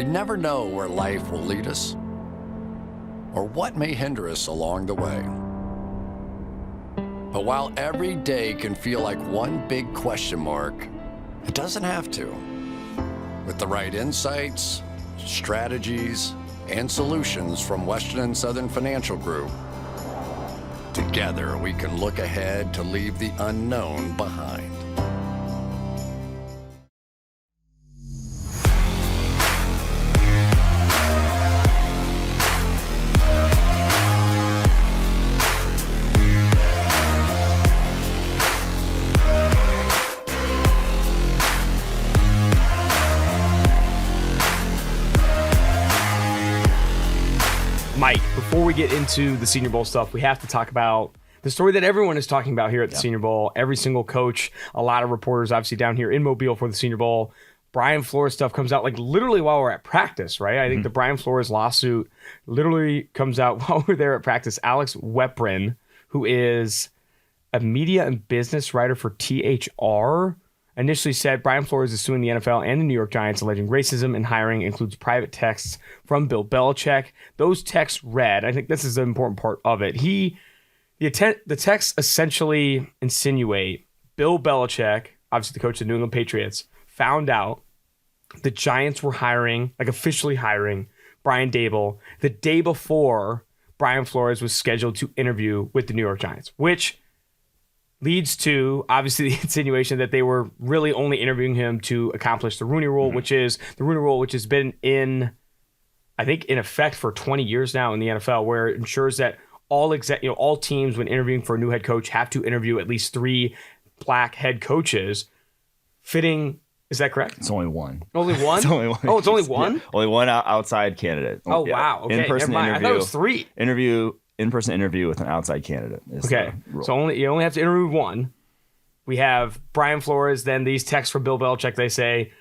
We never know where life will lead us or what may hinder us along the way. But while every day can feel like one big question mark, it doesn't have to. With the right insights, strategies, and solutions from Western and Southern Financial Group, together we can look ahead to leave the unknown behind. Mike, before we get into the Senior Bowl stuff, we have to talk about the story that everyone is talking about here at the Senior Bowl. Every single coach, a lot of reporters obviously down here in Mobile for the Senior Bowl. Brian Flores stuff comes out like literally while we're at practice, right? I think the Brian Flores lawsuit literally comes out while we're there at practice. Alex Weprin, who is a media and business writer for THR, initially said Brian Flores is suing the NFL and the New York Giants, alleging racism in hiring includes private texts from Bill Belichick. Those texts read, I think this is an important part of it. The texts essentially insinuate Bill Belichick, obviously the coach of the New England Patriots, found out the Giants were hiring, like officially hiring, Brian Daboll the day before Brian Flores was scheduled to interview with the New York Giants, which leads to, obviously, the insinuation that they were really only interviewing him to accomplish the Rooney Rule, which is the Rooney Rule, which has been in effect for 20 years now in the NFL, where it ensures that all teams, when interviewing for a new head coach, have to interview at least 3 black head coaches. Fitting, is that correct? It's only one. Only one? It's only one. Oh, it's only one? Yeah. Only one outside candidate. Oh, wow. Okay, in-person interview. I thought it was 3. In-person interview with an outside candidate. Okay, so you only have to interview one. We have Brian Flores, then these texts from Bill Belichick. They say,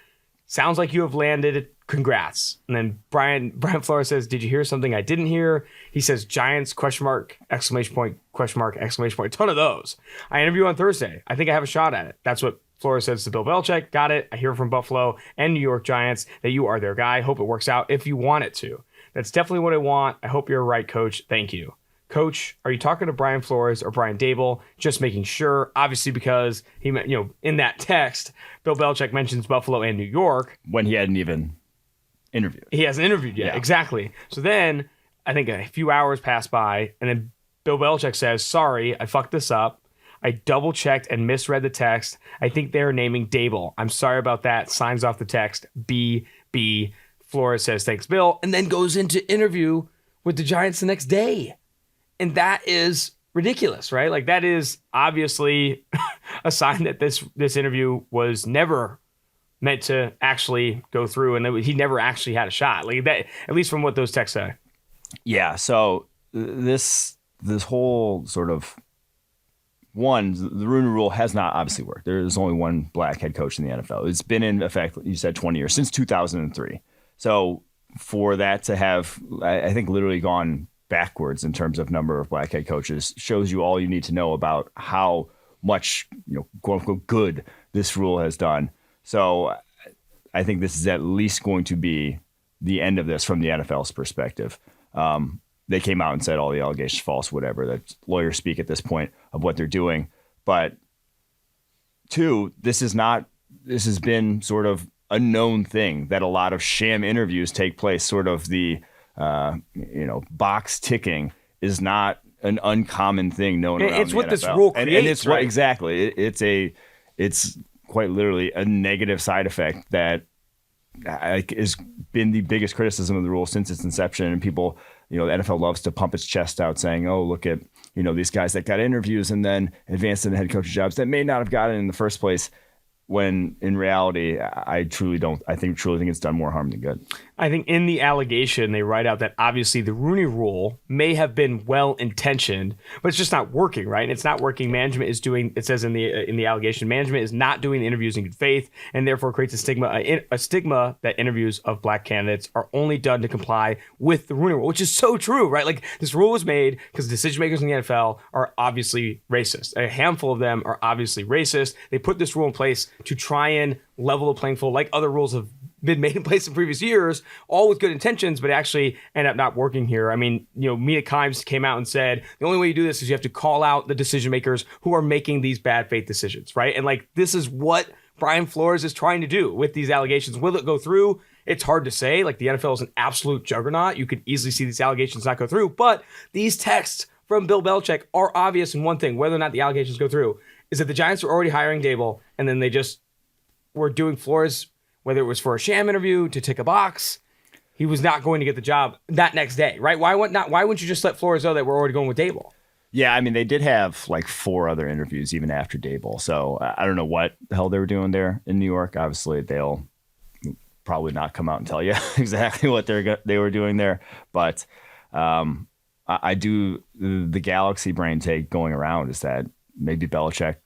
sounds like you have landed. Congrats. And then Brian Flores says, did you hear something I didn't hear? He says, Giants, question mark, exclamation point, question mark, exclamation point. A ton of those. I interview on Thursday. I think I have a shot at it. That's what Flores says to Bill Belichick. Got it. I hear from Buffalo and New York Giants that you are their guy. Hope it works out if you want it to. That's definitely what I want. I hope you're right, coach. Thank you. Coach, are you talking to Brian Flores or Brian Daboll? Just making sure, obviously, because he, in that text, Bill Belichick mentions Buffalo and New York when he hadn't even interviewed. He hasn't interviewed yet, exactly. So then, I think a few hours pass by, and then Bill Belichick says, "Sorry, I fucked this up. I double checked and misread the text. I think they're naming Daboll. I'm sorry about that." Signs off the text. B. Flores says, "Thanks, Bill," and then goes into interview with the Giants the next day. And that is ridiculous, right? Like, that is obviously a sign that this interview was never meant to actually go through, and he never actually had a shot. Like that, at least from what those texts say. Yeah. So this whole sort of the Rooney Rule has not obviously worked. There's only one black head coach in the NFL. It's been in effect, you said, 20 years, since 2003. So for that to have, I think, literally gone backwards in terms of number of black head coaches shows you all you need to know about how much, quote unquote, good this rule has done. So I think this is at least going to be the end of this from the NFL's perspective. They came out and said all the allegations false, whatever. That lawyers speak at this point of what they're doing. But 2, this has been sort of a known thing that a lot of sham interviews take place. Sort of the box ticking is not an uncommon thing known around it's the what NFL. This rule creates, and it's right? what exactly it's quite literally a negative side effect that has been the biggest criticism of the rule since its inception. And people, the NFL loves to pump its chest out saying, "Oh, look at these guys that got interviews and then advanced into head coach jobs that may not have gotten in the first place." When in reality, I truly think it's done more harm than good. I think in the allegation, they write out that obviously the Rooney Rule may have been well-intentioned, but it's just not working, right? And it's not working. Management is doing, it says in the allegation, management is not doing the interviews in good faith, and therefore creates a stigma that interviews of black candidates are only done to comply with the Rooney Rule, which is so true, right? Like, this rule was made because decision makers in the NFL are obviously racist. A handful of them are obviously racist. They put this rule in place to try and level the playing field, like other rules have been made in place in previous years, all with good intentions, but actually end up not working here. I mean, Mina Kimes came out and said, the only way you do this is you have to call out the decision makers who are making these bad faith decisions, right? And like, this is what Brian Flores is trying to do with these allegations. Will it go through? It's hard to say. Like, the NFL is an absolute juggernaut. You could easily see these allegations not go through, but these texts from Bill Belichick are obvious in one thing, whether or not the allegations go through, is that the Giants were already hiring Dable, and then they just were doing Flores, whether it was for a sham interview, to tick a box. He was not going to get the job that next day, right? Why wouldn't you just let Flores know that we're already going with Dable? Yeah, I mean, they did have like 4 other interviews even after Dable. So I don't know what the hell they were doing there in New York. Obviously, they'll probably not come out and tell you exactly what they were doing there. But I do, the galaxy brain take going around is that maybe Belichick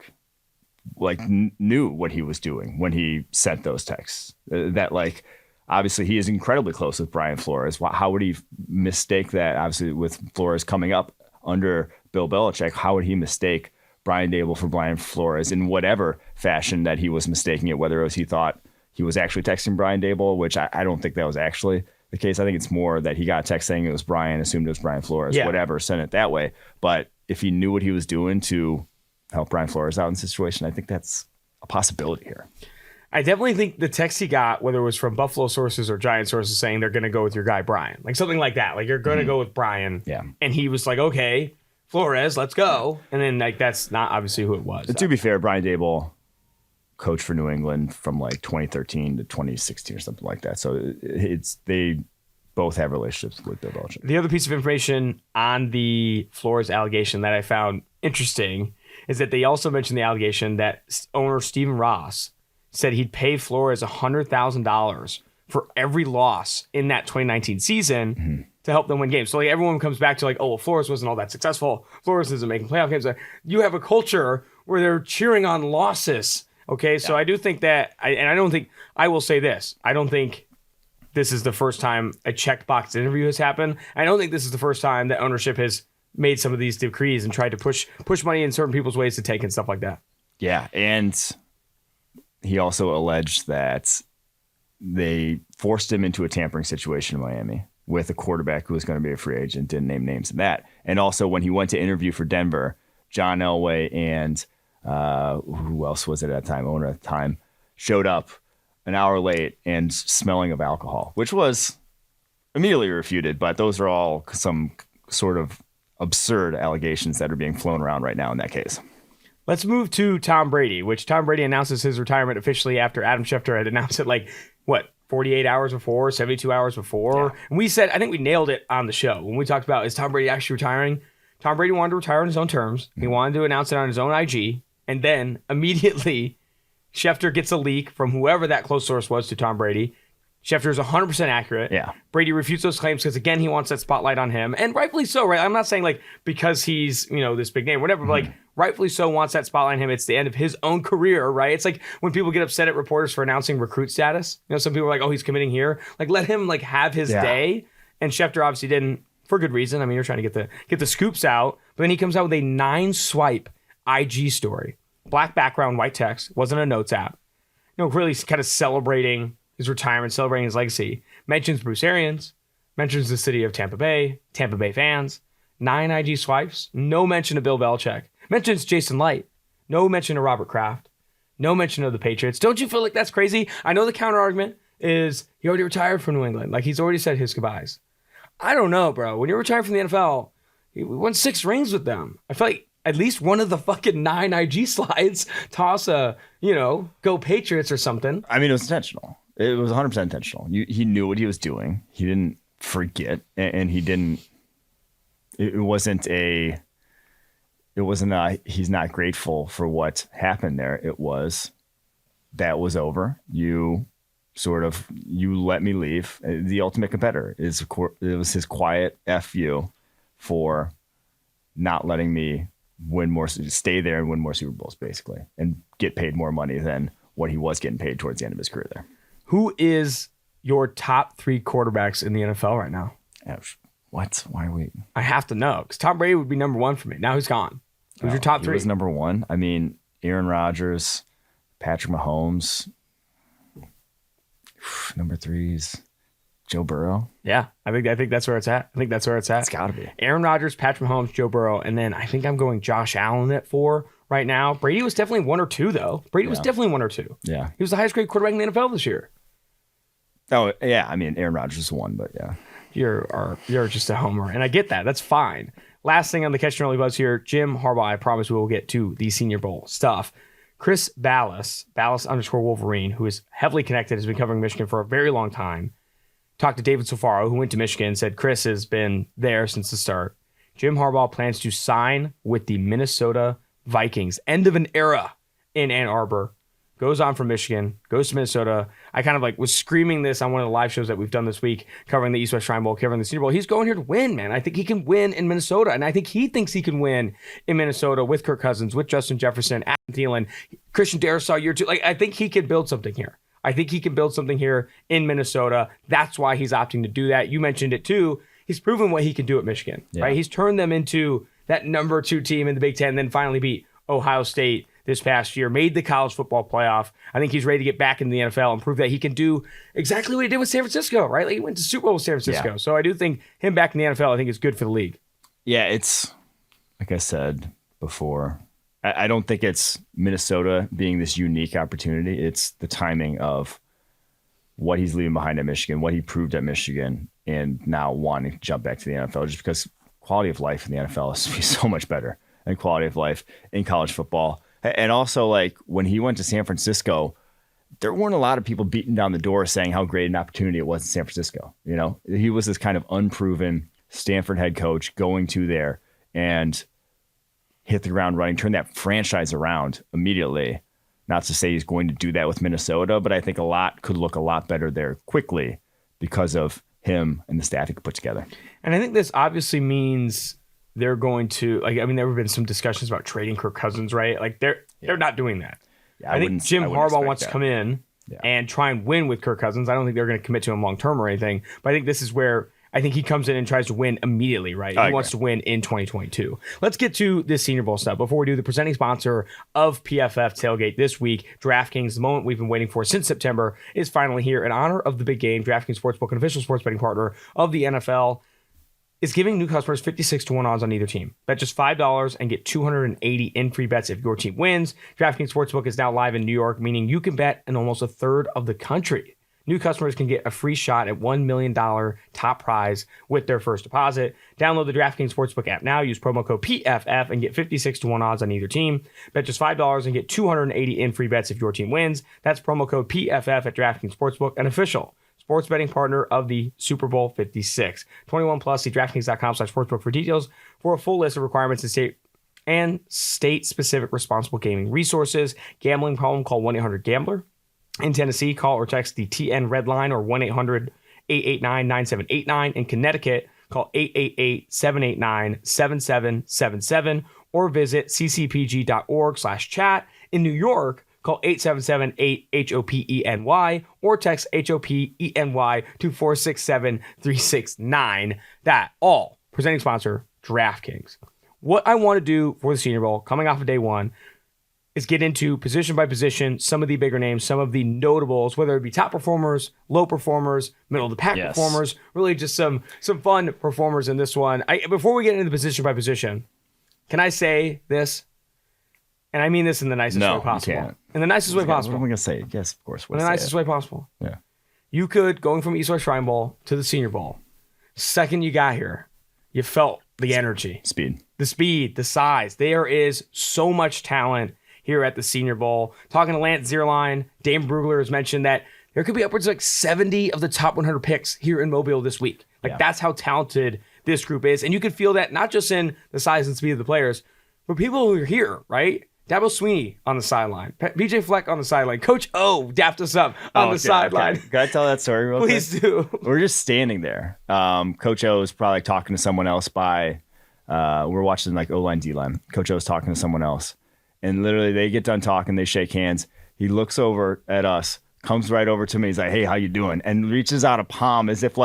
knew what he was doing when he sent those texts. That like, obviously he is incredibly close with Brian Flores. How would he mistake that? Obviously with Flores coming up under Bill Belichick, how would he mistake Brian Dable for Brian Flores in whatever fashion that he was mistaking it, whether it was he thought he was actually texting Brian Dable, which I don't think that was actually the case. I think it's more that he got a text saying it was Brian, assumed it was Brian Flores, whatever, sent it that way. But if he knew what he was doing to help Brian Flores out in the situation, I think that's a possibility here. I definitely think the text he got, whether it was from Buffalo sources or Giant sources, saying they're going to go with your guy Brian, like something like that. Like, you're going to go with Brian. Yeah. And he was like, okay, Flores, let's go. And then like, that's not obviously who it was. To be fair, Brian Dable coached for New England from like 2013 to 2016 or something like that. So they both have relationships with Bill Belichick. The other piece of information on the Flores allegation that I found interesting is that they also mentioned the allegation that owner Stephen Ross said he'd pay Flores $100,000 for every loss in that 2019 season to help them win games. So like, everyone comes back to like, oh, well, Flores wasn't all that successful. Flores isn't making playoff games. You have a culture where they're cheering on losses. Okay, so I do think that, I will say this, I don't think this is the first time a checkbox interview has happened. I don't think this is the first time that ownership has made some of these decrees and tried to push money in certain people's ways to take and stuff like that. Yeah, and he also alleged that they forced him into a tampering situation in Miami with a quarterback who was going to be a free agent, didn't name names in that. And also when he went to interview for Denver, John Elway and who else was it at the time, owner at the time, showed up an hour late and smelling of alcohol, which was immediately refuted. But those are all some sort of absurd allegations that are being flown around right now in that case. Let's move to Tom Brady, which Tom Brady announces his retirement officially after Adam Schefter had announced it 48 hours before, 72 hours before. Yeah. And we said, I think we nailed it on the show when we talked about, is Tom Brady actually retiring? Tom Brady wanted to retire on his own terms. He wanted to announce it on his own IG. And then immediately Schefter gets a leak from whoever that close source was to Tom Brady. Schefter is 100% accurate. Yeah. Brady refutes those claims because, again, he wants that spotlight on him. And rightfully so, right? I'm not saying, because he's, this big name, whatever, but, rightfully so wants that spotlight on him. It's the end of his own career, right? It's like when people get upset at reporters for announcing recruit status. Some people are like, oh, he's committing here. Let him, have his day. And Schefter obviously didn't, for good reason. I mean, you're trying to get the scoops out. But then he comes out with a 9-swipe IG story. Black background, white text. Wasn't a notes app. Really kind of celebrating his retirement, celebrating his legacy. Mentions Bruce Arians, mentions the city of Tampa Bay fans, 9 IG swipes, no mention of Bill Belichick, mentions Jason Light, no mention of Robert Kraft, no mention of the Patriots. Don't you feel like that's crazy? I know the counter argument is he already retired from New England. He's already said his goodbyes. I don't know, bro. When you're retired from the NFL, he won 6 rings with them. I feel like at least one of the fucking 9 IG slides toss a, go Patriots or something. I mean, it was intentional. It was 100% intentional. He knew what he was doing. He didn't forget, and he didn't. It wasn't he's not grateful for what happened there. It was that was over. You let me leave. The ultimate competitor it was his quiet F you for not letting me stay there and win more Super Bowls, basically, and get paid more money than what he was getting paid towards the end of his career there. Who is your top 3 quarterbacks in the NFL right now? What? Why are we? I have to know, because Tom Brady would be number 1 for me. Now he's gone. Who's your top 3? He was number 1. I mean, Aaron Rodgers, Patrick Mahomes. Number 3's Joe Burrow. Yeah, I think that's where it's at. It's got to be. Aaron Rodgers, Patrick Mahomes, Joe Burrow, and then I think I'm going Josh Allen at 4 right now. Brady was definitely 1 or 2, though. Brady was definitely 1 or 2. Yeah. He was the highest grade quarterback in the NFL this year. Oh, yeah. I mean, Aaron Rodgers is 1, but yeah. You're just a homer, and I get that. That's fine. Last thing on the Catch and Early Buzz here, Jim Harbaugh. I promise we will get to the Senior Bowl stuff. Chris Ballas _Wolverine, who is heavily connected, has been covering Michigan for a very long time. Talked to David Sofaro, who went to Michigan, said Chris has been there since the start. Jim Harbaugh plans to sign with the Minnesota Vikings. End of an era in Ann Arbor. Goes on from Michigan, goes to Minnesota. I kind of was screaming this on one of the live shows that we've done this week, covering the East-West Shrine Bowl, covering the Senior Bowl. He's going here to win, man. I think he can win in Minnesota, and I think he thinks he can win in Minnesota with Kirk Cousins, with Justin Jefferson, Adam Thielen, Christian Darrisaw year 2. I think he could build something here. I think he can build something here in Minnesota. That's why he's opting to do that. You mentioned it too. He's proven what he can do at Michigan, right? He's turned them into that number 2 team in the Big Ten, and then finally beat Ohio State this past year, made the college football playoff. I think he's ready to get back into the NFL and prove that he can do exactly what he did with San Francisco, right? He went to Super Bowl with San Francisco. Yeah. So I do think him back in the NFL, I think is good for the league. Yeah, it's like I said before, I don't think it's Minnesota being this unique opportunity. It's the timing of what he's leaving behind at Michigan, what he proved at Michigan, and now wanting to jump back to the NFL just because quality of life in the NFL is so much better than quality of life in college football. And also, when he went to San Francisco, there weren't a lot of people beating down the door saying how great an opportunity it was in San Francisco. He was this kind of unproven Stanford head coach going to there and hit the ground running, turn that franchise around immediately. Not to say he's going to do that with Minnesota, but I think a lot could look a lot better there quickly because of him and the staff he could put together. And I think this obviously means they're going to, there have been some discussions about trading Kirk Cousins, right? They're not doing that. Yeah, I think Jim Harbaugh wants to come in and try and win with Kirk Cousins. I don't think they're going to commit to him long term or anything, but I think this is where I think he comes in and tries to win immediately, right? He wants to win in 2022. Let's get to this Senior Bowl stuff. Before we do, the presenting sponsor of PFF Tailgate this week, DraftKings, the moment we've been waiting for since September, is finally here. In honor of the big game, DraftKings Sportsbook, an official sports betting partner of the NFL, is giving new customers 56-1 odds on either team. Bet just $5 and get 280 in free bets if your team wins. DraftKings Sportsbook is now live in New York, meaning you can bet in almost a third of the country. New customers can get a free shot at $1 million top prize with their first deposit. Download the DraftKings Sportsbook app now. Use promo code PFF and get 56-1 odds on either team. Bet just $5 and get 280 in free bets if your team wins. That's promo code PFF at DraftKings Sportsbook, an official sports betting partner of the Super Bowl 56. 21 plus, see DraftKings.com/sportsbook for details for a full list of requirements and state-specific responsible gaming resources. Gambling problem, call 1-800-GAMBLER. In Tennessee, call or text the TN Red Line or 1-800-889-9789. In Connecticut, call 888-789-7777 or visit ccpg.org/chat. In New York, call 877-8-HOPENY or text HOPENY to 467-369. That all presenting sponsor, DraftKings. What I want to do for the Senior Bowl, coming off of day one, is get into position by position, some of the bigger names, some of the notables, whether it be top performers, low performers, middle of the pack performers, really just some fun performers in this one. Before we get into the position by position, can I say this? And I mean this in the nicest way possible. You can't. In the nicest way possible. What am I going to say? Yes, of course. In the nicest way possible. Yeah. You could, going from East-West Shrine Bowl to the Senior Bowl, second you got here, you felt the energy. The speed, the size. There is so much talent here at the Senior Bowl. Talking to Lance Zierlein, Dane Brugler has mentioned that there could be upwards of 70 of the top 100 picks here in Mobile this week. That's how talented this group is. And you can feel that not just in the size and speed of the players, but people who are here, right? Dabo Sweeney on the sideline. BJ Fleck on the sideline. Coach O dapped us up on the sideline. Okay. Can I tell that story real quick? Please do. We're just standing there. Coach O is probably talking to someone else we're watching O-line, D-line. Coach O is talking to someone else. And literally they get done talking. They shake hands. He looks over at us, comes right over to me. He's like, hey, how you doing? And reaches out a palm as if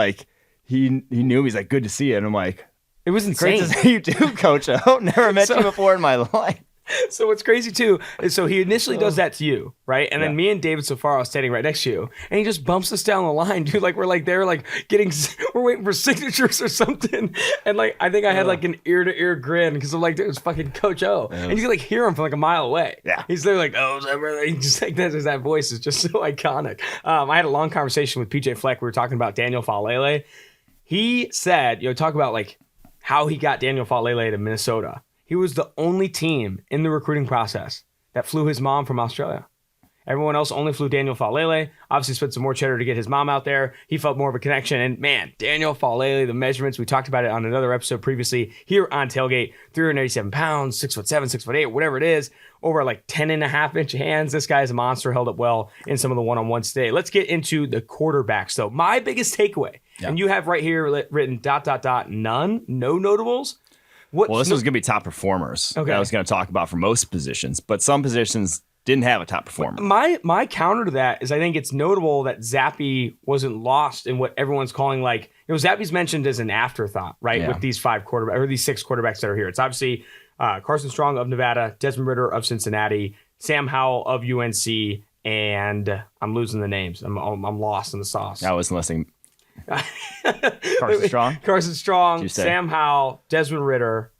he knew. He's like, good to see you. And I'm like, it was insane. Great to see you too, Coach O. Never met you before in my life. So what's crazy too is so he initially does that to you, right? And then me and David Safaro are standing right next to you, and he just bumps us down the line, dude. Like we're we're waiting for signatures or something. And like I think I had like an ear to ear grin because I'm like, dude, it's fucking Coach O, and you can like hear him from like a mile away. Yeah, he's there like, oh, is that brother? He just like that voice is just so iconic. I had a long conversation with PJ Fleck. We were talking about Daniel Falele. He said, talk about like how he got Daniel Falele to Minnesota. He was the only team in the recruiting process that flew his mom from Australia. Everyone else only flew Daniel Falele. Obviously spent some more cheddar to get his mom out there. He felt more of a connection. And man, Daniel Falele, the measurements, we talked about it on another episode previously here on Tailgate, 387 pounds, 6'7", 6'8", whatever it is, over like 10.5-inch hands. This guy is a monster, held up well in some of the one-on-ones today. Let's get into the quarterbacks though. My biggest takeaway, and you have right here written ... none, no notables. Well, this was going to be top performers that I was going to talk about for most positions, but some positions didn't have a top performer. My counter to that is I think it's notable that Zappe wasn't lost in what everyone's calling like, Zappe's mentioned as an afterthought, right? With these 5 quarterbacks or these 6 quarterbacks that are here. It's obviously Carson Strong of Nevada, Desmond Ridder of Cincinnati, Sam Howell of UNC, and I'm losing the names. I'm lost in the sauce. I wasn't listening. Carson Strong, Sam Howell, Desmond Ridder,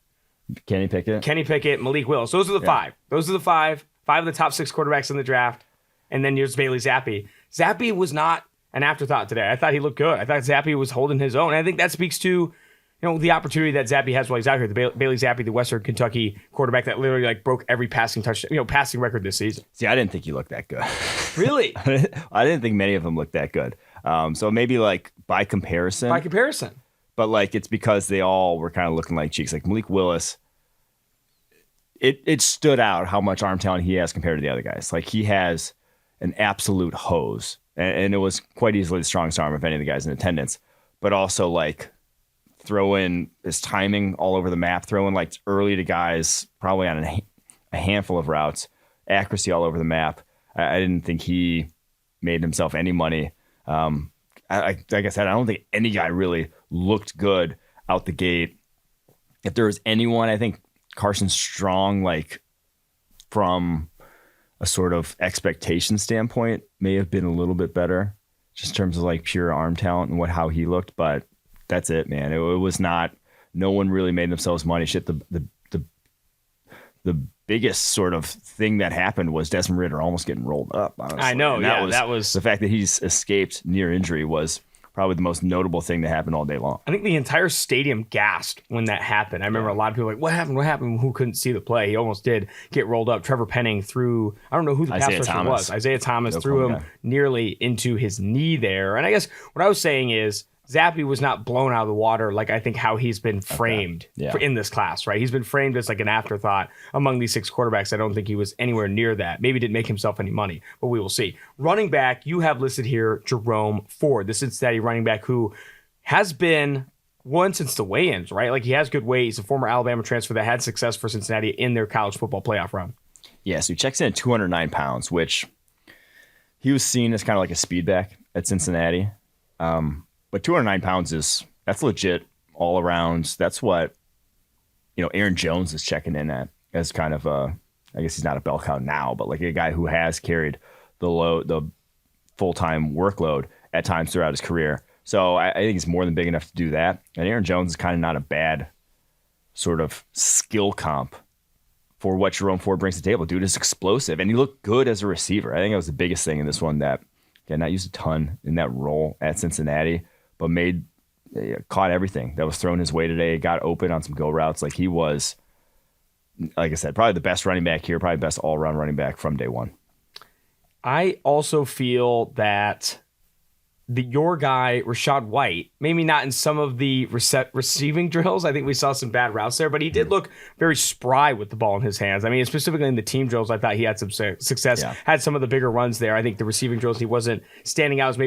Kenny Pickett, Malik Willis. Those are the 5. Those are the 5 of the top 6 quarterbacks in the draft. And then there's Bailey Zappe. Zappe was not an afterthought today. I thought he looked good. I thought Zappe was holding his own. And I think that speaks to the opportunity that Zappe has while he's out here. The Bailey Zappe, the Western Kentucky quarterback that literally like broke every passing touchdown, passing record this season. See, I didn't think he looked that good. Really? I didn't think many of them looked that good. So maybe like by comparison. But like it's because they all were kind of looking like cheeks. Like Malik Willis, it stood out how much arm talent he has compared to the other guys. Like he has an absolute hose. And it was quite easily the strongest arm of any of the guys in attendance. But also like throw in his timing all over the map, throw in like early to guys, probably on a handful of routes, accuracy all over the map. I didn't think he made himself any money. Like I said, I don't think any guy really looked good out the gate. If there was anyone, I think Carson Strong, like from a sort of expectation standpoint, may have been a little bit better just in terms of like pure arm talent and how he looked. But that's it, man. It was not, no one really made themselves money. Shit, the biggest sort of thing that happened was Desmond Ridder almost getting rolled up, honestly. I know, and that was the fact that he's escaped near injury was probably the most notable thing that happened all day long. I think the entire stadium gasped when that happened. I remember a lot of people like, what happened? Who couldn't see the play? He almost did get rolled up. Trevor Penning threw, I don't know who the pass rusher was. Isaiah Thomas threw him nearly into his knee there. And I guess what I was saying is Zappe was not blown out of the water like I think how he's been framed in this class, right? He's been framed as like an afterthought among these 6 quarterbacks. I don't think he was anywhere near that. Maybe didn't make himself any money, but we will see. Running back, you have listed here Jerome Ford, the Cincinnati running back who has been one since the weigh-ins, right? Like he has good weight. He's a former Alabama transfer that had success for Cincinnati in their college football playoff run. Yeah, so he checks in at 209 pounds, which he was seen as kind of like a speed back at Cincinnati. But 209 pounds that's legit all around. That's what, Aaron Jones is checking in at as kind of I guess he's not a bell cow now, but like a guy who has carried the full-time workload at times throughout his career. So I think he's more than big enough to do that. And Aaron Jones is kind of not a bad sort of skill comp for what Jerome Ford brings to the table. Dude is explosive, and he looked good as a receiver. I think that was the biggest thing in this one that, again, not used a ton in that role at Cincinnati, but caught everything that was thrown his way today, got open on some go routes. Like he was, like I said, probably the best running back here, probably best all-around running back from day one. I also feel that your guy, Rachaad White, maybe not in some of the receiving drills. I think we saw some bad routes there, but he did look very spry with the ball in his hands. I mean, specifically in the team drills, I thought he had some success, had some of the bigger runs there. I think the receiving drills, he wasn't standing out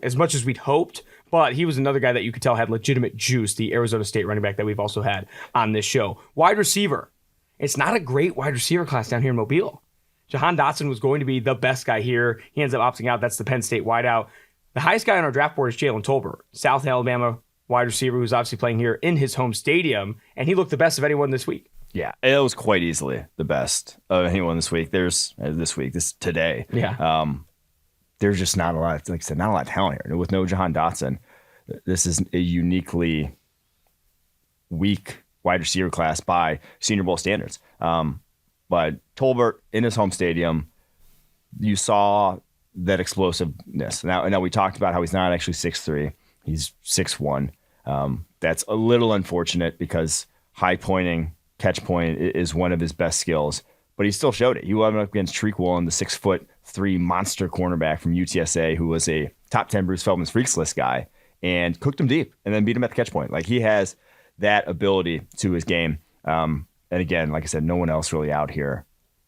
as much as we'd hoped, but he was another guy that you could tell had legitimate juice, the Arizona State running back that we've also had on this show. Wide receiver. It's not a great wide receiver class down here in Mobile. Jahan Dotson was going to be the best guy here. He ends up opting out. That's the Penn State wideout. The highest guy on our draft board is Jalen Tolbert, South Alabama wide receiver who's obviously playing here in his home stadium, and he looked the best of anyone this week. Yeah, it was quite easily the best of anyone this week. Today. Yeah. There's just not a lot, like I said, not a lot of talent here. With no Jahan Dotson, this is a uniquely weak wide receiver class by Senior Bowl standards. But Tolbert in his home stadium, you saw that explosiveness. Now we talked about how he's not actually 6'3", he's 6'1". That's a little unfortunate because high pointing, catch point is one of his best skills, but he still showed it. He went up against Treakwillen, the 6'3" monster cornerback from UTSA, who was a top 10 Bruce Feldman's Freaks List guy, and cooked him deep and then beat him at the catch point. Like, he has that ability to his game. And again, like I said, no one else really out here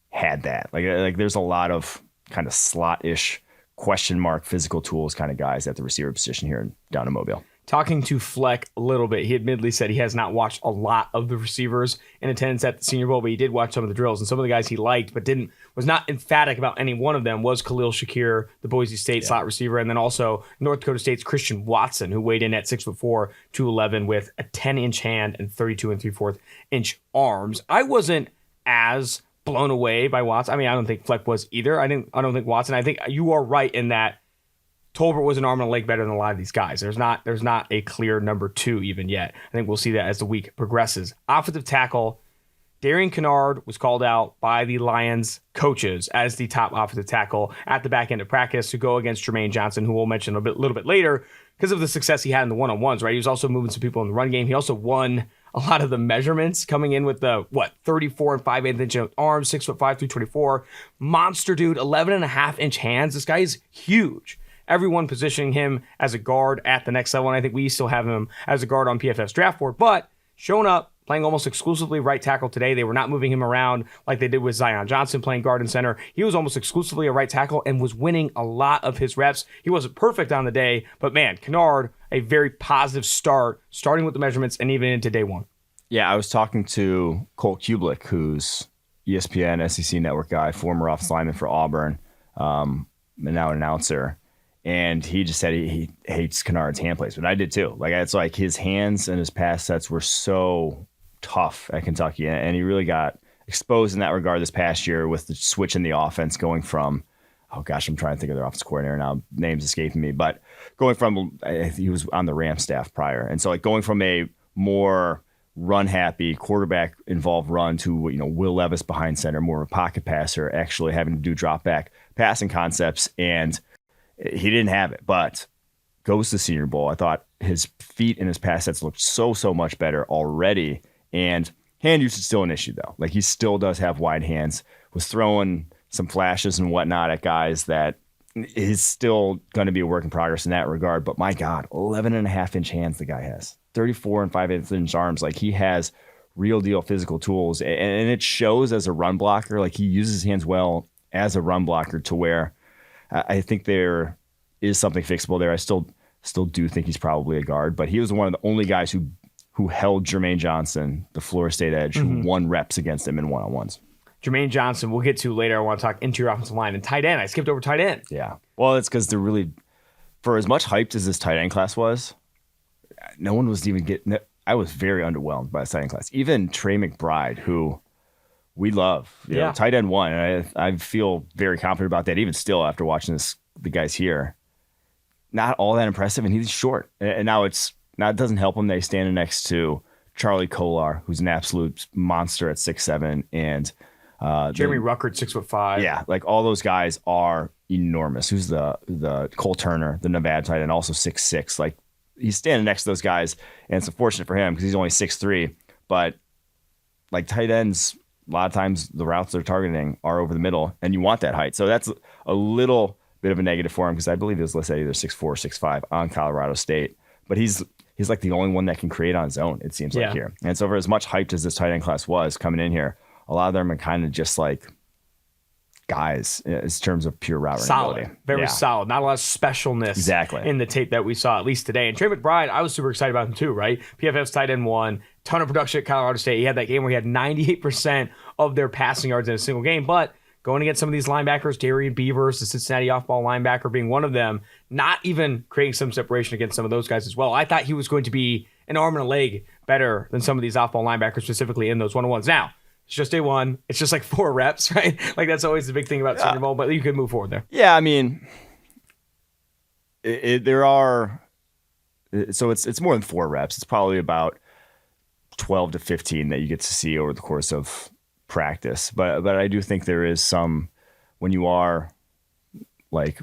had that. Like there's a lot of kind of slot-ish question mark physical tools kind of guys at the receiver position here down in Mobile. Talking to Fleck a little bit, he admittedly said he has not watched a lot of the receivers in attendance at the Senior Bowl, but he did watch some of the drills, and some of the guys he liked but was not emphatic about any one of them was Khalil Shakir, the Boise State slot receiver, and then also North Dakota State's Christian Watson, who weighed in at 6'4", 211 with a 10-inch hand and 32 3/4-inch arms. I wasn't as blown away by Watson. I mean, I don't think Fleck was either. I don't think Watson. I think you are right in that Tolbert was an arm and a leg better than a lot of these guys. There's not a clear number 2 even yet. I think we'll see that as the week progresses. Offensive tackle, Darian Kennard was called out by the Lions coaches as the top offensive tackle at the back end of practice to go against Jermaine Johnson, who we'll mention a little bit later because of the success he had in the one-on-ones, right? He was also moving some people in the run game. He also won a lot of the measurements coming in with the, 34 and 5/8 inch arms, 6'5", 324. Monster dude, 11.5-inch hands. This guy is huge. Everyone positioning him as a guard at the next level, and I think we still have him as a guard on PFF's draft board, but showing up, playing almost exclusively right tackle today. They were not moving him around like they did with Zion Johnson playing guard and center. He was almost exclusively a right tackle and was winning a lot of his reps. He wasn't perfect on the day, but man, Kennard, a very positive start, starting with the measurements and even into day one. Yeah, I was talking to Colt Kublick, who's ESPN, SEC Network guy, former offensive lineman for Auburn, and now an announcer. And he just said he hates Kennard's hand placement. I did too. Like, it's like his hands and his pass sets were so tough at Kentucky, and he really got exposed in that regard this past year with the switch in the offense going from, oh gosh, I'm trying to think of their offensive coordinator now, name's escaping me, but going from, he was on the Rams staff prior, and so like going from a more run happy quarterback involved run to, Will Levis behind center, more of a pocket passer, actually having to do drop back passing concepts, and he didn't have it, but goes to Senior Bowl. I thought his feet and his pass sets looked so much better already. And hand use is still an issue, though. Like, he still does have wide hands. Was throwing some flashes and whatnot at guys that is still going to be a work in progress in that regard. But my God, 11.5-inch hands the guy has. 34 and 5/8-inch arms. Like, he has real deal physical tools. And it shows as a run blocker. Like, he uses his hands well as a run blocker to where I think there is something fixable there. I still do think he's probably a guard, but he was one of the only guys who held Jermaine Johnson, the Florida State edge, who won reps against him in one-on-ones. Jermaine Johnson, we'll get to later. I want to talk interior offensive line and tight end. I skipped over tight end. Yeah. Well, it's because they're really, for as much hyped as this tight end class was, no one was even getting, I was very underwhelmed by the tight end class. Even Trey McBride, who we love. Tight end 1. And I feel very confident about that, even still after watching the guys here. Not all that impressive, and he's short. And now it doesn't help him that he's standing next to Charlie Kolar, who's an absolute monster at 6'7", and Jeremy Ruckert, 6'5". Yeah, like all those guys are enormous. Who's the Cole Turner, the Nevada tight end, also 6'6". Like, he's standing next to those guys, and it's unfortunate for him because he's only 6'3". But like tight ends, a lot of times the routes they're targeting are over the middle, and you want that height. So that's a little bit of a negative for him because I believe he was listed either 6'4", 6'5" on Colorado State. But he's like the only one that can create on his own, it seems like here. And so for as much hyped as this tight end class was coming in here, a lot of them are kind of just like guys in terms of pure route running ability. Very solid. Not a lot of specialness in the tape that we saw, at least today. And Trey McBride, I was super excited about him too, right? PFF's tight end 1, ton of production at Colorado State. He had that game where he had 98% of their passing yards in a single game, but going against some of these linebackers, Darien Beavers, the Cincinnati off-ball linebacker being one of them, not even creating some separation against some of those guys as well. I thought he was going to be an arm and a leg better than some of these off-ball linebackers, specifically in those one-on-ones. Now, it's just day one. It's just like 4 reps, right? Like that's always the big thing about Senior Bowl, but you could move forward there. Yeah, I mean, there are, so it's more than 4 reps. It's probably about 12 to 15 that you get to see over the course of practice. But I do think there is some, when you are like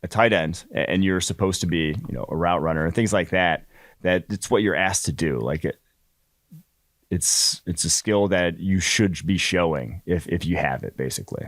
a tight end and you're supposed to be, a route runner and things like that, that it's what you're asked to do. Like it's a skill that you should be showing if you have it, basically.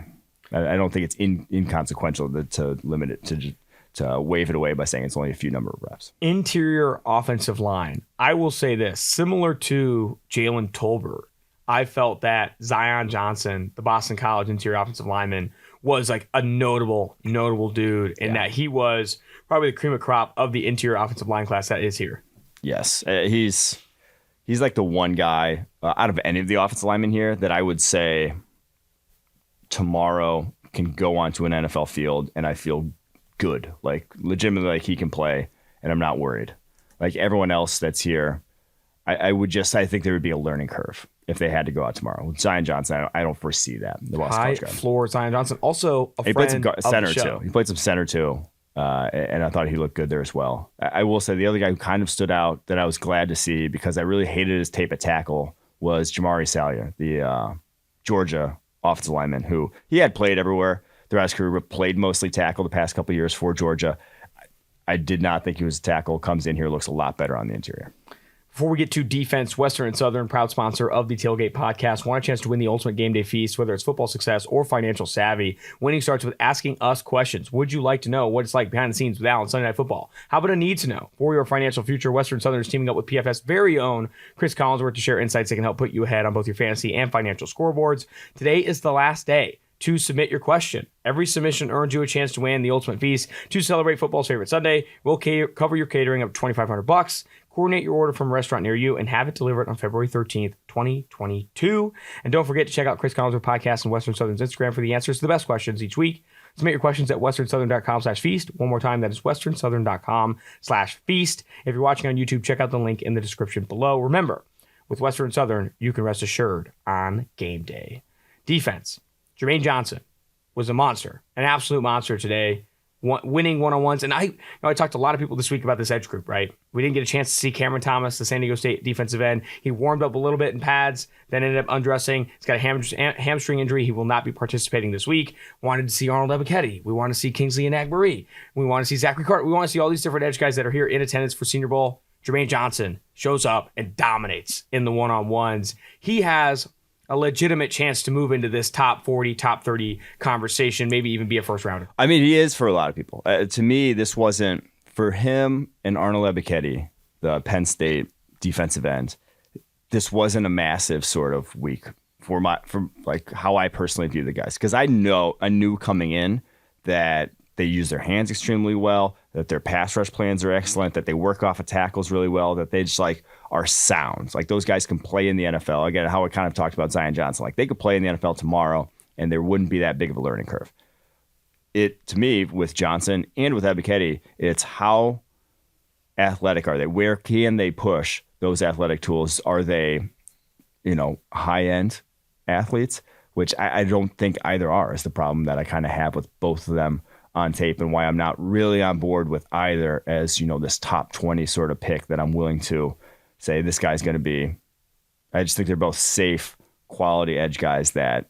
I don't think it's inconsequential to limit it to wave it away by saying it's only a few number of reps. Interior offensive line. I will say this, similar to Jalen Tolbert, I felt that Zion Johnson, the Boston College interior offensive lineman, was like a notable dude in that he was probably the cream of crop of the interior offensive line class that is here. Yes, he's like the one guy out of any of the offensive linemen here that I would say tomorrow can go onto an NFL field and I feel good, like legitimately like he can play and I'm not worried. Like everyone else that's here, I think there would be a learning curve if they had to go out tomorrow. With Zion Johnson, I don't foresee that. The Boston High College guy. floor Zion Johnson, also a he friend played some center of the show. too. He played some center too. And I thought he looked good there as well. I will say the other guy who kind of stood out that I was glad to see because I really hated his tape at tackle was Jamari Salia, the Georgia offensive lineman, who he had played everywhere throughout his career, but played mostly tackle the past couple of years for Georgia. I did not think he was a tackle. Comes in here, looks a lot better on the interior. Before we get to defense, Western and Southern, proud sponsor of the Tailgate podcast, want a chance to win the ultimate game day feast, whether it's football success or financial savvy. Winning starts with asking us questions. Would you like to know what it's like behind the scenes with Al on Sunday Night Football? How about a need to know? For your financial future, Western Southern is teaming up with PFF's very own Chris Collinsworth to share insights that can help put you ahead on both your fantasy and financial scoreboards. Today is the last day to submit your question. Every submission earns you a chance to win the ultimate feast to celebrate football's favorite Sunday. We'll cover your catering up to $2,500. Coordinate your order from a restaurant near you and have it delivered on February 13th, 2022. And don't forget to check out Chris Collinsworth podcast and Western Southern's Instagram for the answers to the best questions each week. Submit your questions at westernsouthern.com/feast. One more time, that is westernsouthern.com/feast. If you're watching on YouTube, check out the link in the description below. Remember, with Western Southern, you can rest assured on game day. Defense. Jermaine Johnson was a monster, an absolute monster today, winning one-on-ones. And I talked to a lot of people this week about this edge group, right? We didn't get a chance to see Cameron Thomas, the San Diego State defensive end. He warmed up a little bit in pads, then ended up undressing. He's got a hamstring injury. He will not be participating this week. Wanted to see Arnold Ebiketie. We want to see Kingsley Enagbare. We want to see Zachary Carter. We want to see all these different edge guys that are here in attendance for Senior Bowl. Jermaine Johnson shows up and dominates in the one-on-ones. He has a legitimate chance to move into this top 40, top 30 conversation, maybe even be a first rounder. I mean, he is for a lot of people. To me, this wasn't for him and Arnold Ebiketie, the Penn State defensive end. This wasn't a massive sort of week for like how I personally view the guys, because I knew coming in that they use their hands extremely well, that their pass rush plans are excellent, that they work off of tackles really well, that they just like are sound. Like those guys can play in the NFL. Again, how I kind of talked about Zion Johnson. Like they could play in the NFL tomorrow and there wouldn't be that big of a learning curve. To me, with Johnson and with Ebiketie, it's how athletic are they? Where can they push those athletic tools? Are they, high-end athletes? Which I don't think either are, is the problem that I kind of have with both of them on tape, and why I'm not really on board with either as, this top 20 sort of pick that I'm willing to say this guy's going to be. I just think they're both safe, quality edge guys that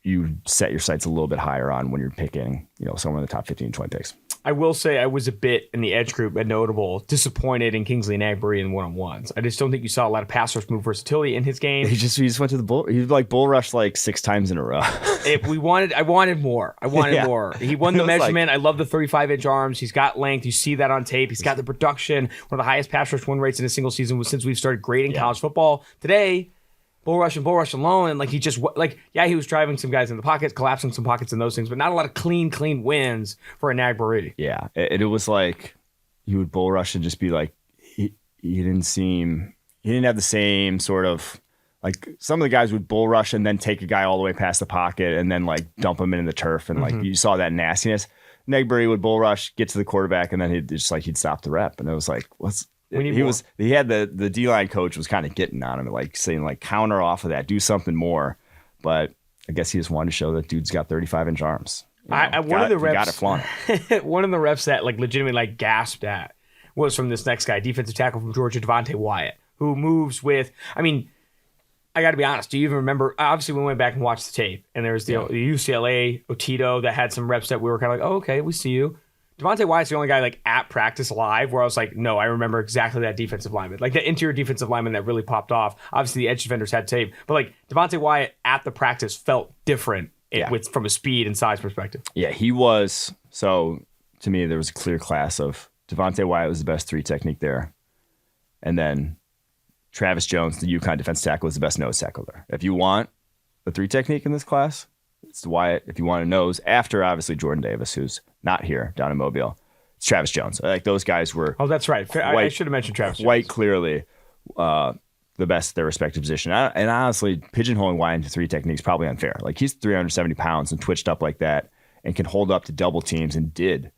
you set your sights a little bit higher on when you're picking, somewhere in the top 15, 20 picks. I will say I was a bit in the edge group, a notable disappointed in Kingsley Enagbare in one-on-ones. I just don't think you saw a lot of pass rush move versatility in his game. He just went to the bull. He bull rushed like 6 times in a row. I wanted more. More. He won the measurement. I love the 35-inch arms. He's got length. You see that on tape. He's got the production. One of the highest pass rush win rates in a single season since we've started grading college football. Today, bull rush alone, and he just he was driving some guys in the pockets, collapsing some pockets and those things, but not a lot of clean wins for Enagbare. Yeah, it was like he would bull rush and just be like he didn't have the same sort of like some of the guys would bull rush and then take a guy all the way past the pocket and then like dump him into the turf. And like you saw that nastiness. Mccreery would bull rush, get to the quarterback, and then he'd stop the rep. And it was like, he had the D-line coach was kind of getting on him, like saying like counter off of that, do something more. But I guess he just wanted to show that dude's got 35-inch arms. One of the reps, got it flaunt. one of the reps that like legitimately like gasped at was from this next guy, defensive tackle from Georgia, Devonte Wyatt, who moves with, I mean, I got to be honest. Do you even remember? Obviously, we went back and watched the tape, and there was the UCLA Otito that had some reps that we were kind of like, oh, okay, we see you. Devonte Wyatt's the only guy like at practice live where I was like, no, I remember exactly that defensive lineman, like the interior defensive lineman that really popped off. Obviously, the edge defenders had tape, but like Devonte Wyatt at the practice felt different from a speed and size perspective. Yeah, he was. So to me, there was a clear class of Devonte Wyatt was the best 3 technique there, and then Travis Jones, the UConn defense tackle, was the best nose tackle there. If you want a 3 technique in this class, it's Wyatt. If you want a nose, after obviously Jordan Davis, who's not here down in Mobile, it's Travis Jones. Like those guys were. Oh, that's right. I should have mentioned Travis Jones. Quite clearly the best at their respective position. And honestly, pigeonholing Wyatt into 3 techniques is probably unfair. Like he's 370 pounds and twitched up like that and can hold up to double teams and did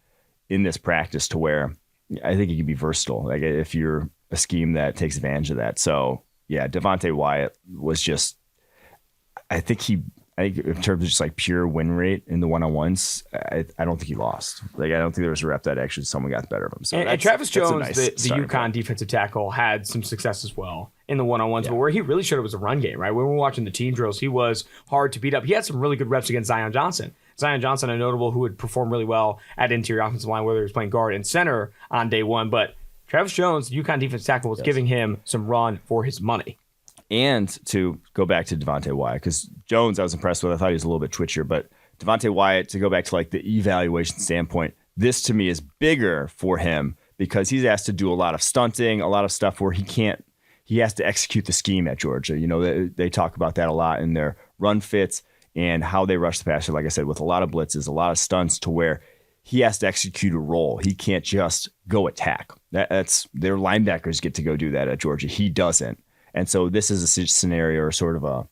in this practice to where I think he can be versatile. Like if you're a scheme that takes advantage of that. So yeah, Devonte Wyatt was just, I think in terms of just like pure win rate in the one-on-ones, I don't think he lost. Like I don't think there was a rep that actually someone got the better of him. So and Travis Jones, the UConn defensive tackle, had some success as well in the one-on-ones, but where he really showed it was a run game, right? When we were watching the team drills, he was hard to beat up. He had some really good reps against Zion Johnson. Zion Johnson, a notable who would perform really well at interior offensive line, whether he was playing guard and center on day one, but Travis Jones, the UConn defensive tackle, was giving him some run for his money. And to go back to Devonte Wyatt, because Jones I was impressed with. I thought he was a little bit twitchier, but Devonte Wyatt, to go back to like the evaluation standpoint, this to me is bigger for him because he's asked to do a lot of stunting, a lot of stuff where he has to execute the scheme at Georgia. You know, they talk about that a lot in their run fits and how they rush the passer, like I said, with a lot of blitzes, a lot of stunts to where he has to execute a role. He can't just go attack. That's their linebackers get to go do that at Georgia. He doesn't. And so this is a scenario or sort of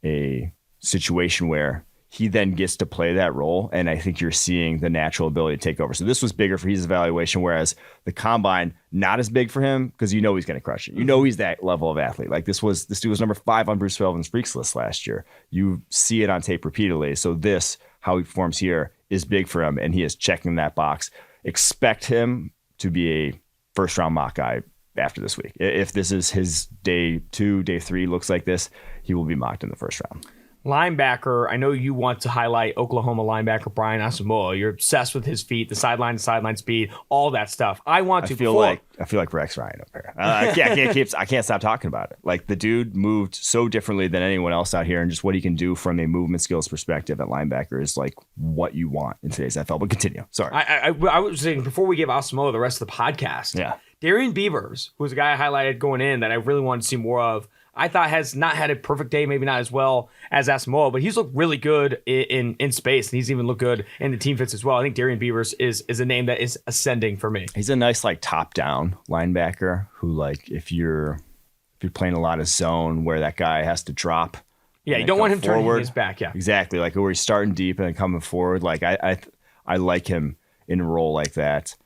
a situation where he then gets to play that role. And I think you're seeing the natural ability to take over. So this was bigger for his evaluation, whereas the combine, not as big for him because you know he's going to crush it. You know he's that level of athlete. Like this dude was number 5 on Bruce Feldman's Freaks list last year. You see it on tape repeatedly. So this, how he performs here, is big for him, and he is checking that box. Expect him to be a first-round mock guy after this week. If this is his day 2, day 3 looks like this, he will be mocked in the first round. Linebacker, I know you want to highlight Oklahoma linebacker Brian Assamo. You're obsessed with his feet, the sideline to sideline speed, all that stuff. I feel like Rex Ryan up here. I can't stop talking about it. Like the dude moved so differently than anyone else out here, and just what he can do from a movement skills perspective at linebacker is like what you want in today's NFL. But continue. Sorry. I was saying before we give Assamo the rest of the podcast. Yeah. Darien Beavers, who was a guy I highlighted going in that I really wanted to see more of, I thought has not had a perfect day, maybe not as well as Assamo, but he's looked really good in space, and he's even looked good in the team fits as well. I think Darien Beavers is a name that is ascending for me. He's a nice like top-down linebacker who like if you're playing a lot of zone where that guy has to drop. Yeah, you don't want him turning his back. Yeah, exactly. Like where he's starting deep and then coming forward. Like I like him in a role like that.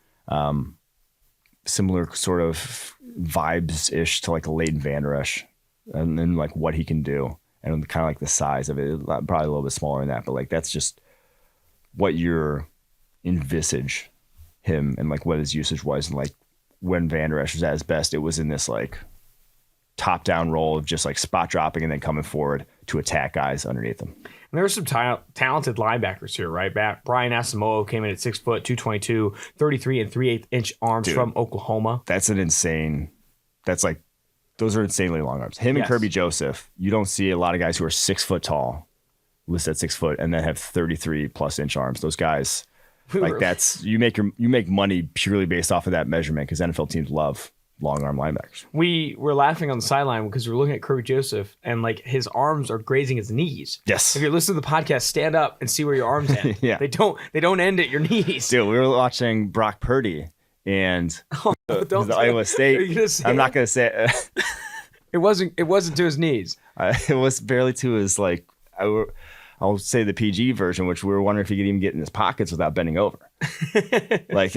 Similar sort of vibes-ish to like a Leighton Vander Esch. And then like what he can do and kind of like the size of it, probably a little bit smaller than that, but like that's just what you're envisage him and like what his usage was. And like when Vander Esch was at his best, it was in this like top down role of just like spot dropping and then coming forward to attack guys underneath him. And there are some talented linebackers here, right? Brian Assamo came in at 6 foot, 222, 33 and 3/8 inch arms from Oklahoma. Those are insanely long arms. Him and Kirby Joseph, you don't see a lot of guys who are 6 foot tall, listed at 6 foot, and then have 33 plus inch arms. Those guys, like that's you make money purely based off of that measurement because NFL teams love long arm linebackers. We were laughing on the sideline because we were looking at Kirby Joseph and like his arms are grazing his knees. Yes. If you're listening to the podcast, stand up and see where your arms end. Yeah. They don't end at your knees. Dude, we were watching Brock Purdy and the Iowa State. I'm not going to say it wasn't to his knees. It was barely to his like I'll say the PG version, which we were wondering if he could even get in his pockets without bending over. Because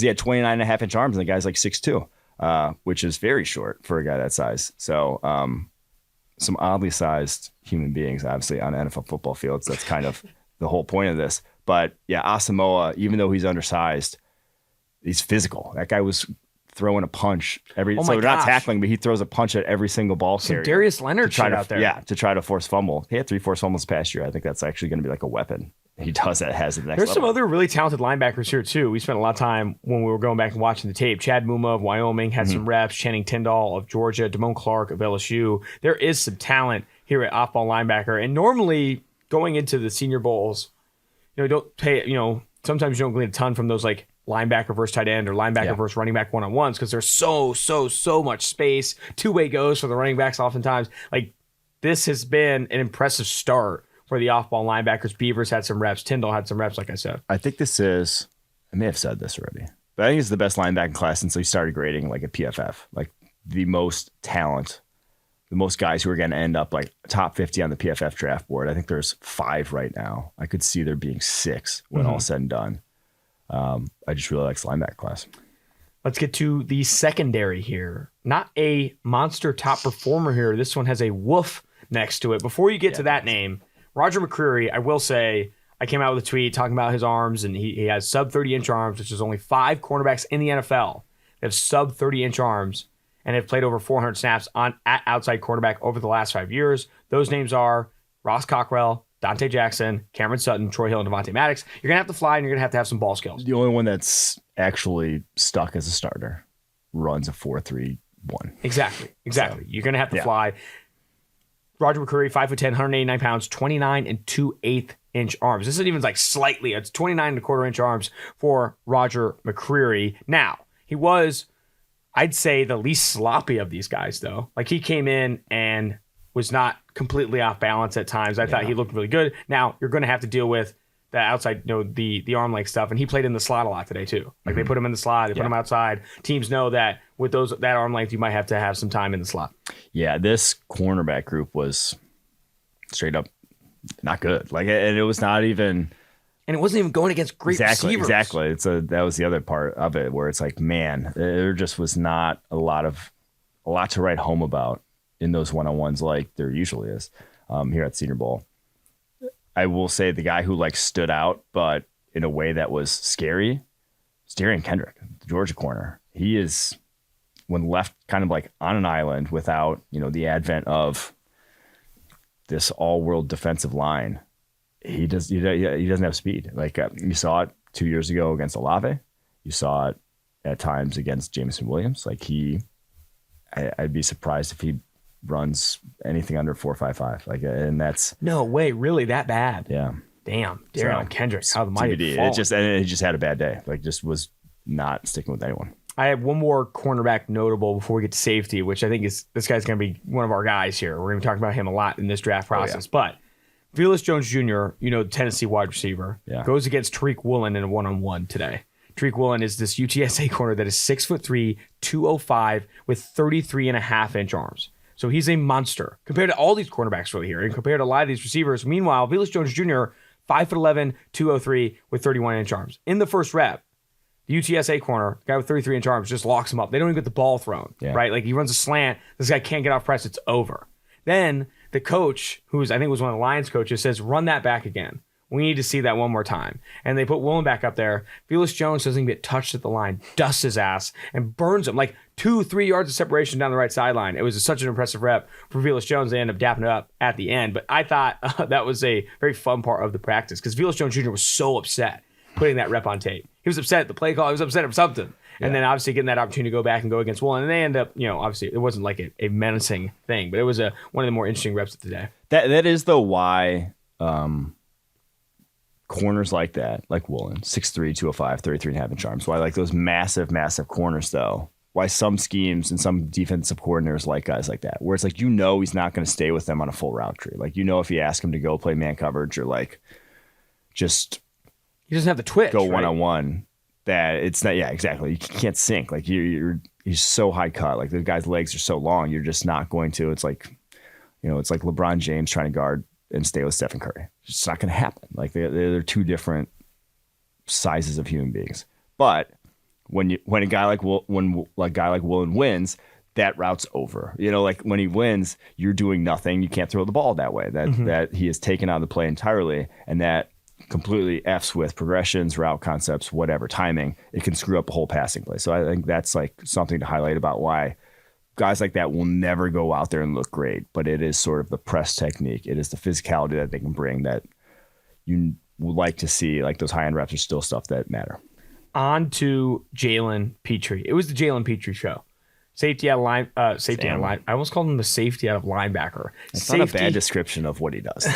he had 29.5-inch arms, and the guy's like 6'2", which is very short for a guy that size. So some oddly sized human beings, obviously, on NFL football fields. That's kind of the whole point of this. But yeah, Assamo, even though he's undersized, he's physical. That guy was throwing a punch so not tackling, but he throws a punch at every single ball carrier. Darius Leonard out there. Yeah, to try to force fumble. He had 3 forced fumbles past year. I think that's actually going to be like a weapon. He has at the next level. There's some other really talented linebackers here too. We spent a lot of time when we were going back and watching the tape. Chad Muma of Wyoming had some reps. Channing Tindall of Georgia. Damone Clark of LSU. There is some talent here at off-ball linebacker. And normally going into the Senior Bowls, don't pay, sometimes you don't glean a ton from those like linebacker versus tight end or linebacker versus running back one-on-ones because there's so much space. Two-way goes for the running backs oftentimes. Like, this has been an impressive start for the off-ball linebackers. Beavers had some reps. Tyndall had some reps, like I said. I think this is, I may have said this already, but I think it's the best linebacking class since we started grading like a PFF. Like, the most talent, the most guys who are going to end up like top 50 on the PFF draft board. I think there's 5 right now. I could see there being 6 when all said and done. I just really like the linebacker class. Let's get to the secondary here. Not a monster top performer here. This one has a woof next to it. Before you get to that name, Roger Mccreery, I will say, I came out with a tweet talking about his arms, and he has sub 30-inch arms, which is only 5 cornerbacks in the NFL that have sub 30-inch arms and have played over 400 snaps at outside cornerback over the last 5 years. Those names are Ross Cockrell, Dante Jackson, Cameron Sutton, Troy Hill, and Devontae Maddox. You're going to have to fly, and you're going to have some ball skills. The only one that's actually stuck as a starter runs a 4.31. Exactly. So, you're going to have to fly. Roger McCreery, 5'10", 189 pounds, 29 2/8-inch arms. This isn't even like slightly. It's 29 1/4-inch arms for Roger McCreery. Now, he was, I'd say, the least sloppy of these guys, though. Like, he came in and was not completely off balance at times. I thought he looked really good. Now, you're going to have to deal with the outside, the arm length stuff. And he played in the slot a lot today, too. Like, they put him in the slot. They put him outside. Teams know that with that arm length, you might have to have some time in the slot. Yeah, this cornerback group was straight up not good. Like, and it was not even... And it wasn't even going against great receivers. Exactly. That was the other part of it, where it's like, man, there just was not a lot to write home about in those one-on-ones like there usually is here at Senior Bowl. I will say the guy who like stood out, but in a way that was scary, is Darian Kendrick, the Georgia corner. He is, when left kind of like on an island without, the advent of this all-world defensive line, he doesn't have speed. Like you saw it 2 years ago against Olave. You saw it at times against Jameson Williams. Like I'd be surprised if he runs anything under 4.55. Like, and that's no way, really that bad. Yeah. Damn, Darian Kendrick, how the mighty he just had a bad day. Like, just was not sticking with anyone. I have one more cornerback notable before we get to safety, which I think is this guy's going to be one of our guys here. We're going to be talking about him a lot in this draft process. But Felix Jones Jr., Tennessee wide receiver, goes against Tariq Woolen in a one-on-one today. Tariq Woolen is this UTSA corner that is 6'3", 205 with 33.5-inch arms. So he's a monster compared to all these cornerbacks really here and compared to a lot of these receivers. Meanwhile, Felix Jones Jr., 5'11", 203 with 31-inch arms. In the first rep, the UTSA corner, the guy with 33-inch arms, just locks him up. They don't even get the ball thrown, right? Like, he runs a slant. This guy can't get off press. It's over. Then the coach, I think was one of the Lions coaches, says, run that back again. We need to see that one more time. And they put Woolen back up there. Felix Jones doesn't even get touched at the line, dusts his ass, and burns him. Like 2-3 yards of separation down the right sideline. It was such an impressive rep for Felix Jones. They end up dapping it up at the end. But I thought that was a very fun part of the practice because Felix Jones Jr. was so upset putting that rep on tape. He was upset at the play call. He was upset at something. And then obviously getting that opportunity to go back and go against Woolen. And they end up, obviously it wasn't like a menacing thing, but it was one of the more interesting reps of the day. That is, though, why... corners like that, like Woolen, 6'3", 205, 33.5-inch arms. Why like those massive, massive corners, though? Why some schemes and some defensive coordinators like guys like that, where it's like, he's not going to stay with them on a full route tree. Like, if you ask him to go play man coverage or like just... He doesn't have the twitch, go one-on-one, that it's not... Yeah, exactly. You can't sink. Like, he's so high cut. Like, the guy's legs are so long, you're just not going to... It's like... it's like LeBron James trying to guard and stay with Stephen Curry. It's just not going to happen. Like they're two different sizes of human beings. But when a guy like Woolen wins, that route's over. Like when he wins, you're doing nothing. You can't throw the ball that way. That he is taken out of the play entirely, and that completely F's with progressions, route concepts, whatever, timing. It can screw up a whole passing play. So I think that's like something to highlight about why guys like that will never go out there and look great, but it is sort of the press technique. It is the physicality that they can bring that you would like to see. Like those high-end reps are still stuff that matter. On to Jaylen Petrie. It was the Jaylen Petrie show. Safety out of line. Safety out of line. I almost called him the safety out of linebacker. It's not a bad description of what he does.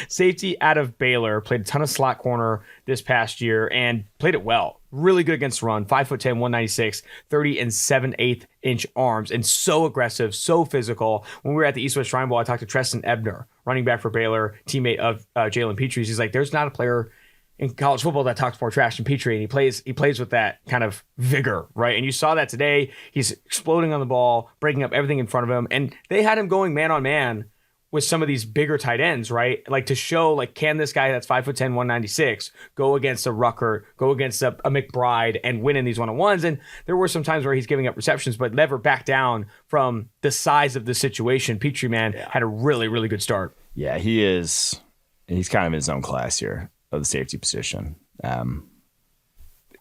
Safety out of Baylor. Played a ton of slot corner this past year and played it well. Really good against the run. 5'10", 196, 30 and 7/8 inch arms, and so aggressive, so physical. When we were at the East-West Shrine Bowl, I talked to Treston Ebner, running back for Baylor, teammate of Jaylen Petrie's. He's like, there's not a player in college football that talks more trash than Petrie, and he plays with that kind of vigor, right? And you saw that today. He's exploding on the ball, breaking up everything in front of him, and they had him going man on man with some of these bigger tight ends, right? Like to show, like, can this guy that's 5'10", 196 go against a Rucker, go against a McBride and win in these one-on-ones? And there were some times where he's giving up receptions, but never back down from the size of the situation. Petrie, man, had a really, really good start. Yeah, he's kind of in his own class here of the safety position.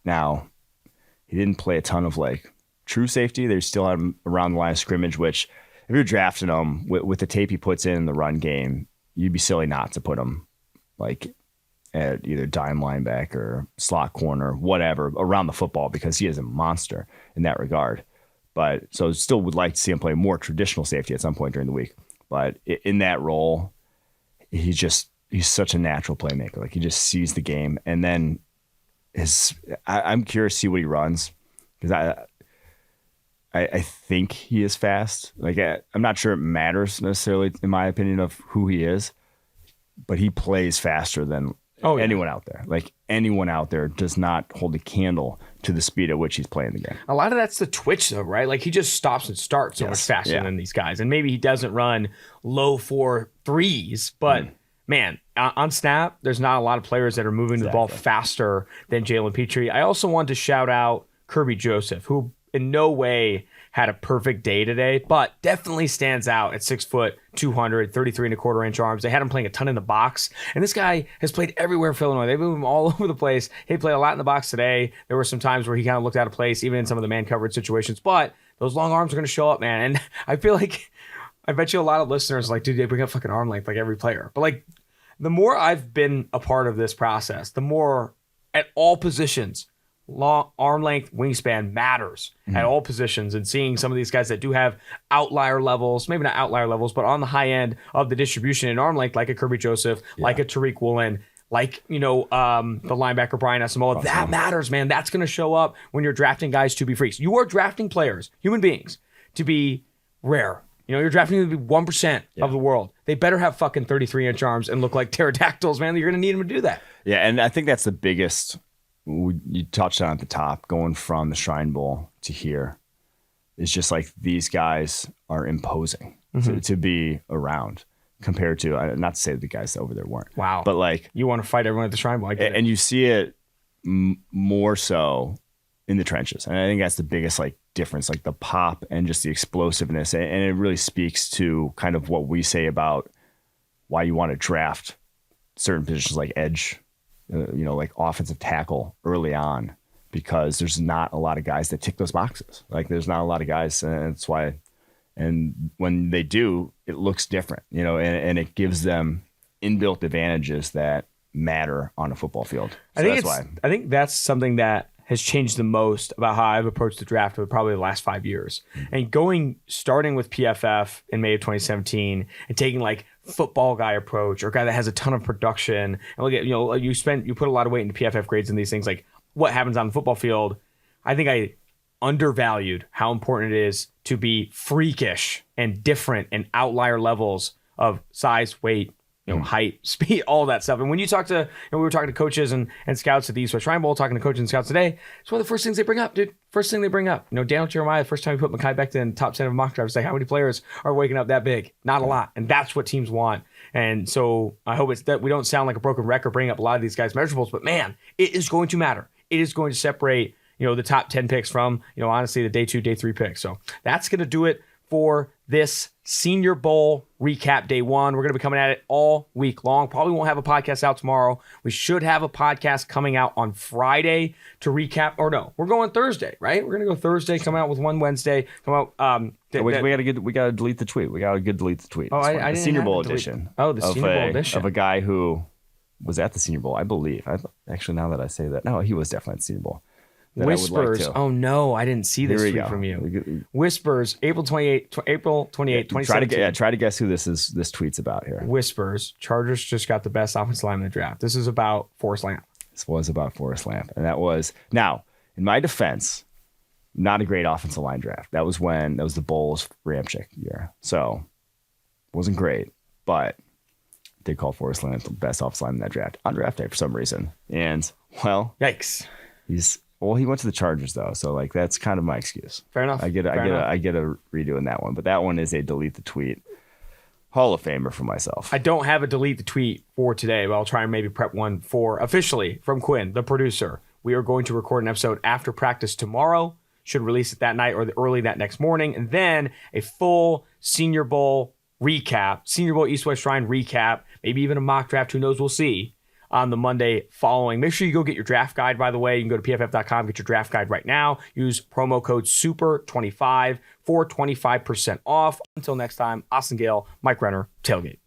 Now, he didn't play a ton of like true safety. They still had him around the line of scrimmage, which if you're drafting him with the tape he puts in the run game, you'd be silly not to put him like at either dime linebacker, slot corner, whatever, around the football, because he is a monster in that regard. But so still would like to see him play more traditional safety at some point during the week. But in that role, he's such a natural playmaker. Like he just sees the game, and then I'm curious to see what he runs, because I think he is fast. Like I'm not sure it matters necessarily in my opinion of who he is, but he plays faster than anyone out there. Like anyone out there does not hold a candle to the speed at which he's playing the game. A lot of that's the twitch though, right? Like he just stops and starts so much faster than these guys. And maybe he doesn't run low 4.3s, but man, on snap, there's not a lot of players that are moving the ball faster than Jaylen Petrie. I also want to shout out Kerby Joseph, who in no way had a perfect day today, but definitely stands out at 6 foot, 200, 33 and a quarter inch arms. They had him playing a ton in the box, and this guy has played everywhere for Illinois. They moved him all over the place. He played a lot in the box today. There were some times where he kind of looked out of place, even in some of the man coverage situations, but those long arms are going to show up, man. And I feel like, I bet you a lot of listeners are like, dude, they bring up fucking arm length like every player. But like, the more I've been a part of this process, the more at all positions, long arm length, wingspan matters at all positions. And seeing some of these guys that do have outlier levels, maybe not outlier levels, but on the high end of the distribution in arm length, like a Kerby Joseph, like a Tariq Woolen, like, the linebacker Brian Assamo, that matters, man. That's going to show up when you're drafting guys to be freaks. You are drafting players, human beings, to be rare. You're drafting them to be 1% of the world. They better have fucking 33-inch arms and look like pterodactyls, man. You're going to need them to do that. Yeah, and I think that's the biggest, you touched on at the top, going from the Shrine Bowl to here, is just like these guys are imposing to be around compared to, not to say the guys over there weren't. Wow. But like, you want to fight everyone at the Shrine Bowl. I get it. And you see it more so in the trenches. And I think that's the biggest like difference, like the pop and just the explosiveness. And it really speaks to kind of what we say about why you want to draft certain positions like edge, like offensive tackle early on, because there's not a lot of guys that tick those boxes. Like there's not a lot of guys, and that's why. And when they do, it looks different, and it gives them inbuilt advantages that matter on a football field. So I think that's something that has changed the most about how I've approached the draft over probably the last 5 years. And starting with PFF in May of 2017 and taking like football guy approach, or a guy that has a ton of production, and look at, you put a lot of weight into PFF grades and these things, like what happens on the football field. I think I undervalued how important it is to be freakish and different and outlier levels of size, weight, height, speed, all that stuff. And when you talk to, we were talking to coaches and scouts at the East West Shrine Bowl, talking to coaches and scouts today, it's one of the first things they bring up, dude. First thing they bring up. Daniel Jeremiah, the first time we put Mekhi Becton in top 10 of mock drafts, say, how many players are waking up that big? Not a lot. And that's what teams want. And so I hope it's that we don't sound like a broken record bringing up a lot of these guys' measurables, but man, it is going to matter. It is going to separate, the top 10 picks from, honestly, the day 2, day 3 picks. So that's going to do it for this Senior Bowl recap day 1. We're going to be coming at it all week long. Probably won't have a podcast out tomorrow. We should have a podcast coming out on Friday to recap. Or no, we're going Thursday, right? We're going to go Thursday, come out with one Wednesday. Come out. We got to delete the tweet. We got to delete the tweet. Oh, I the didn't Senior have Bowl to delete- edition. Oh, the Senior Bowl edition. Of a guy who was at the Senior Bowl, I believe. Actually, now that I say that, no, he was definitely at the Senior Bowl. Whispers. Oh no, I didn't see this tweet from you. Whispers. April 28, 2017. Try to guess who this tweet's about here. Whispers. Chargers just got the best offensive lineman in the draft. This is about Forrest Lamp. This was about Forrest Lamp, and that was now. In my defense, not a great offensive line draft. That was the Bulls Ramchick year, so wasn't great, but they called Forrest Lamp the best offensive lineman in that draft on draft day for some reason. And well, yikes. He went to the Chargers though, so like that's kind of my excuse. Fair enough. I get a redo in that one, but that one is a delete the tweet Hall of Famer for myself. I don't have a delete the tweet for today, but I'll try and maybe prep one for officially from Quinn, the producer. We are going to record an episode after practice tomorrow. Should release it that night or early that next morning, and then a full Senior Bowl recap, Senior Bowl East West Shrine recap, maybe even a mock draft. Who knows? We'll see. On the Monday following. Make sure you go get your draft guide, by the way. You can go to pff.com, get your draft guide right now. Use promo code SUPER25 for 25% off. Until next time, Austin Gayle, Mike Renner, Tailgate.